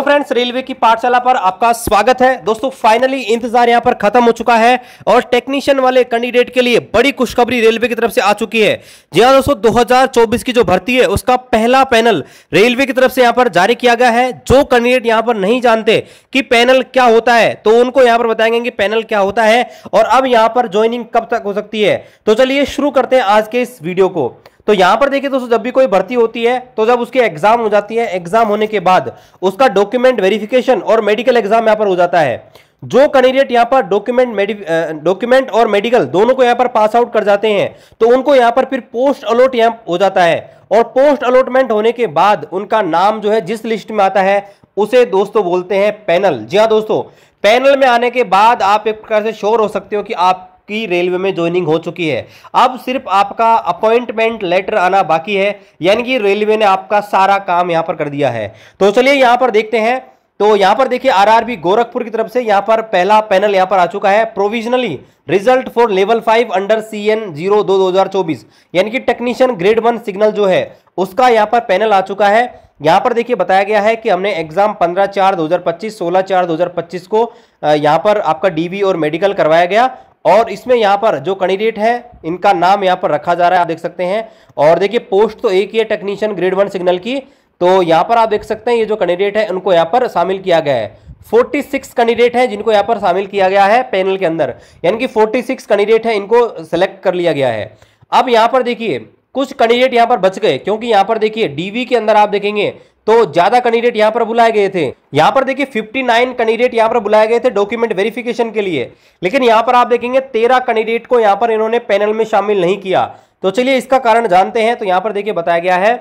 तो friends, railway की पाठशाला पर आपका स्वागत है। दोस्तों, फाइनली इंतजार यहां पर खत्म हो चुका है और टेक्नीशियन वाले कैंडिडेट के लिए बड़ी खुशखबरी रेलवे की तरफ से आ चुकी है। जी हां दोस्तों, 2024 की जो भर्ती है उसका पहला पैनल रेलवे की तरफ से यहां पर जारी किया गया है। जो कैंडिडेट यहां पर नहीं जानते कि पैनल क्या होता है तो उनको यहां पर बताएंगे कि पैनल क्या होता है और अब यहां पर ज्वाइनिंग कब तक हो सकती है। तो चलिए शुरू करते हैं आज के इस वीडियो को। तो यहां पर देखिए दोस्तों, जब भी कोई भर्ती होती है तो जब उसकी एग्जाम हो जाती है, एग्जाम होने के बाद उसका डॉक्यूमेंट वेरिफिकेशन और मेडिकल एग्जाम यहां पर हो जाता है। जो कैंडिडेट यहां पर डॉक्यूमेंट और मेडिकल दोनों को यहां पर पास आउट कर जाते हैं तो उनको यहां पर फिर पोस्ट अलॉट यहां हो जाता है और पोस्ट अलॉटमेंट होने के बाद उनका नाम जो है जिस लिस्ट में आता है उसे दोस्तों बोलते हैं पैनल। जी हाँ दोस्तों, पैनल में आने के बाद आप एक प्रकार से श्योर हो सकते हो कि आप की रेलवे में ज्वाइनिंग हो चुकी है। अब सिर्फ आपका अपॉइंटमेंट लेटर आना बाकी है, यानी कि रेलवे ने आपका सारा काम यहां पर कर दिया है। तो चलिए यहां पर देखते हैं। तो यहां पर देखिए आरआरबी गोरखपुर की तरफ से यहां पर पहला पैनल यहां पर आ चुका है। Provisionally result for level 5 under CN 02 2024, यानी कि टेक्नीशियन ग्रेड 1 सिग्नल जो है उसका यहां पर पैनल आ चुका है। यहां पर देखिए बताया गया है कि हमने एग्जाम 15/4/2025, 16/4/2025 को यहां पर आपका DV और मेडिकल करवाया गया और इसमें यहां पर जो कैंडिडेट है इनका नाम यहां पर रखा जा रहा है, आप देख सकते हैं। और देखिए पोस्ट तो एक ही है टेक्नीशियन ग्रेड 1 सिग्नल की। तो यहां पर आप देख सकते हैं ये जो कैंडिडेट है उनको यहां पर शामिल किया गया है। 46 कैंडिडेट हैं जिनको यहां पर शामिल किया गया है पैनल के अंदर, यानी कि 46 कैंडिडेट हैं, इनको सेलेक्ट कर लिया गया है। अब यहां पर देखिए कुछ कैंडिडेट यहां पर बच गए, क्योंकि यहां पर देखिए DV के अंदर आप देखेंगे तो ज्यादा कैंडिडेट यहां पर बुलाए गए थे। यहां पर देखिए 59 कैंडिडेट यहां पर बुलाए गए थे डॉक्यूमेंट वेरिफिकेशन के लिए, लेकिन यहां पर आप देखेंगे 13 कैंडिडेट को यहां पर इन्होंने पैनल में शामिल नहीं किया। तो चलिए इसका कारण जानते हैं। तो यहां पर देखिए बताया गया है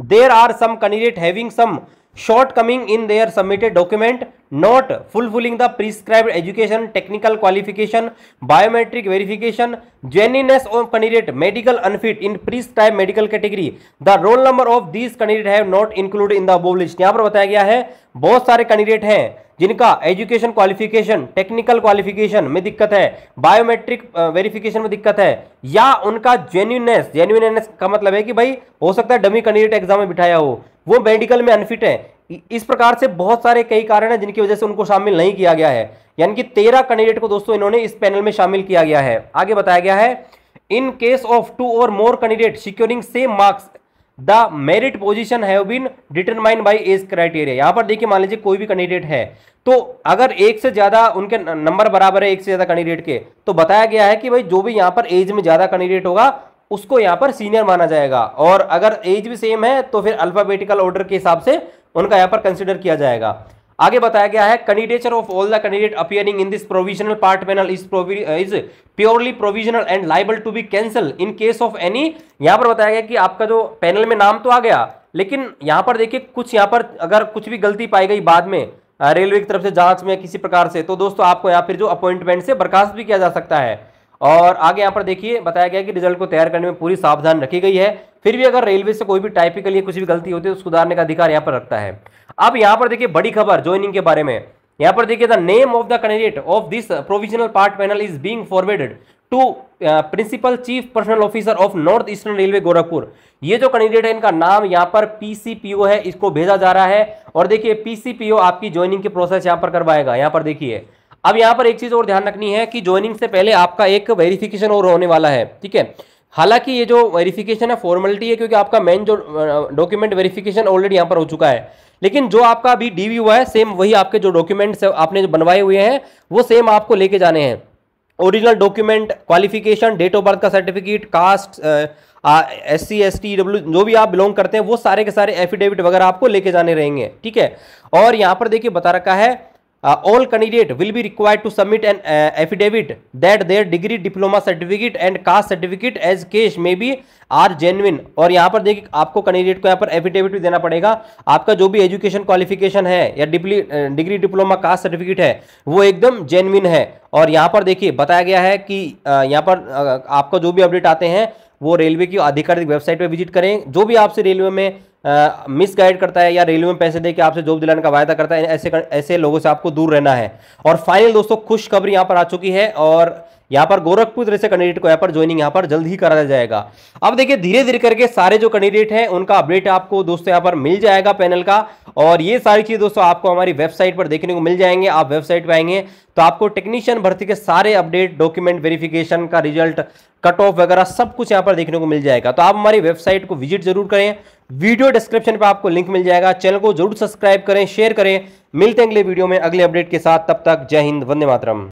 there are some candidate having some shortcoming in their submitted document, not fulfilling the prescribed education, technical qualification, biometric verification, genuineness of candidate, medical unfit in prescribed medical category. The roll number of these candidates have not included in the above list. यहाँ पर बताया गया है बहुत सारे candidate हैं जिनका education qualification, technical qualification में दिक्कत है, बायोमेट्रिक वेरिफिकेशन में दिक्कत है, या उनका जेन्युइननेस का मतलब है कि भाई हो सकता है डमी कैंडिडेट एग्जाम में बिठाया हो, वो मेडिकल में अनफिट है। इस प्रकार से बहुत सारे कई कारण हैं जिनकी वजह से उनको शामिल नहीं किया गया है, यानी कि 13 कैंडिडेट को दोस्तों इन्होंने इस पैनल में शामिल किया गया है। आगे बताया गया है इन केस ऑफ 2 और more candidate securing same marks the merit position have been determined by age criteria. यहां पर देखिए मान लीजिए कोई भी कैंडिडेट है तो अगर एक से ज्यादा उनके नंबर बराबर है एक से ज्यादा कैंडिडेट के, तो बताया गया है कि भाई जो भी यहां पर एज में ज्यादा कैंडिडेट होगा उसको यहां पर सीनियर माना जाएगा, और अगर एज भी सेम है तो फिर अल्फाबेटिकल ऑर्डर के हिसाब से उनका यहां पर कंसिडर किया जाएगा। आगे बताया गया है candidature of all the candidate appearing in this provisional part panel is purely provisional and liable to be cancel in case of any. यहां पर बताया गया कि आपका जो पैनल में नाम तो आ गया, लेकिन यहां पर देखिए कुछ यहां पर अगर कुछ भी गलती पाई गई बाद में रेलवे की तरफ से जांच में किसी प्रकार से, तो दोस्तों आपको यहां फिर जो अपॉइंटमेंट से बर्खास्त भी किया जा सकता है। और आगे यहां पर देखिए बताया गया कि रिजल्ट को तैयार करने में पूरी सावधान रखी गई है, फिर भी अगर रेलवे से कोई भी टाइपिकल या कुछ भी गलती होती है तो सुधारने का अधिकार यहां पर रखता है। अब यहां पर देखिए बड़ी खबर ज्वाइनिंग के बारे में। यहां पर देखिए the name of the candidate of this provisional part panel is being forwarded to principal chief personnel officer of north eastern railway Gorakhpur. ये जो कैंडिडेट है इनका नाम यहाँ पर PCPO है, इसको भेजा जा रहा है। और देखिए PCPO आपकी ज्वाइनिंग की प्रोसेस यहाँ पर करवाएगा। यहाँ पर देखिए अब यहाँ पर एक चीज और ध्यान रखनी है कि ज्वाइनिंग से पहले आपका एक वेरिफिकेशन और होने वाला है, ठीक है। हालांकि ये जो वेरिफिकेशन है फॉर्मेलिटी है, क्योंकि आपका मेन जो डॉक्यूमेंट वेरिफिकेशन ऑलरेडी यहाँ पर हो चुका है, लेकिन जो आपका अभी DV हुआ है सेम वही आपके जो डॉक्यूमेंट्स आपने जो बनवाए हुए हैं वो सेम आपको लेके जाने हैं। Original document, qualification, date of birth का certificate, caste, SC ST EW जो भी आप बिलोंग करते हैं वो सारे के सारे एफिडेविट वगैरह आपको लेके जाने रहेंगे, ठीक है। और यहाँ पर देखिए बता रखा है all candidate will be required to submit an affidavit that their degree, diploma certificate and caste certificate as case may be are genuine। और यहाँ पर देखिए आपको कैंडिडेट को यहाँ पर एफिडेविट भी देना पड़ेगा, आपका जो भी एजुकेशन क्वालिफिकेशन है या डिग्री, डिप्लोमा, कास्ट सर्टिफिकेट है वो एकदम जेन्युइन है। और यहाँ पर देखिए बताया गया है कि यहाँ पर आपका जो भी अपडेट आते हैं वो रेलवे की आधिकारिक वेबसाइट पर विजिट करें। जो भी आपसे रेलवे में मिस गाइड करता है या रेलवे में पैसे देके आपसे जॉब दिलाने का वायदा करता है, ऐसे लोगों से आपको दूर रहना है। और फाइनल दोस्तों खुशखबरी यहाँ पर आ चुकी है और यहाँ पर गोरखपुर से कैंडिडेट को यहाँ पर ज्वाइनिंग यहाँ पर जल्द ही करा जाएगा। अब देखिए धीरे धीरे करके सारे जो कैंडिडेट हैं उनका अपडेट आपको दोस्तों यहाँ पर मिल जाएगा पैनल का, और ये सारी चीज दोस्तों आपको हमारी वेबसाइट पर देखने को मिल जाएंगे। आप वेबसाइट पे आएंगे तो आपको टेक्नीशियन भर्ती के सारे अपडेट, डॉक्यूमेंट वेरिफिकेशन का रिजल्ट, कट ऑफ वगैरह सब कुछ यहाँ पर देखने को मिल जाएगा। तो आप हमारी वेबसाइट को विजिट जरूर करें, वीडियो डिस्क्रिप्शन पे आपको लिंक मिल जाएगा। चैनल को जरूर सब्सक्राइब करें, शेयर करें। मिलते हैं अगले वीडियो में अगले अपडेट के साथ, तब तक जय हिंद, वंदे मातरम।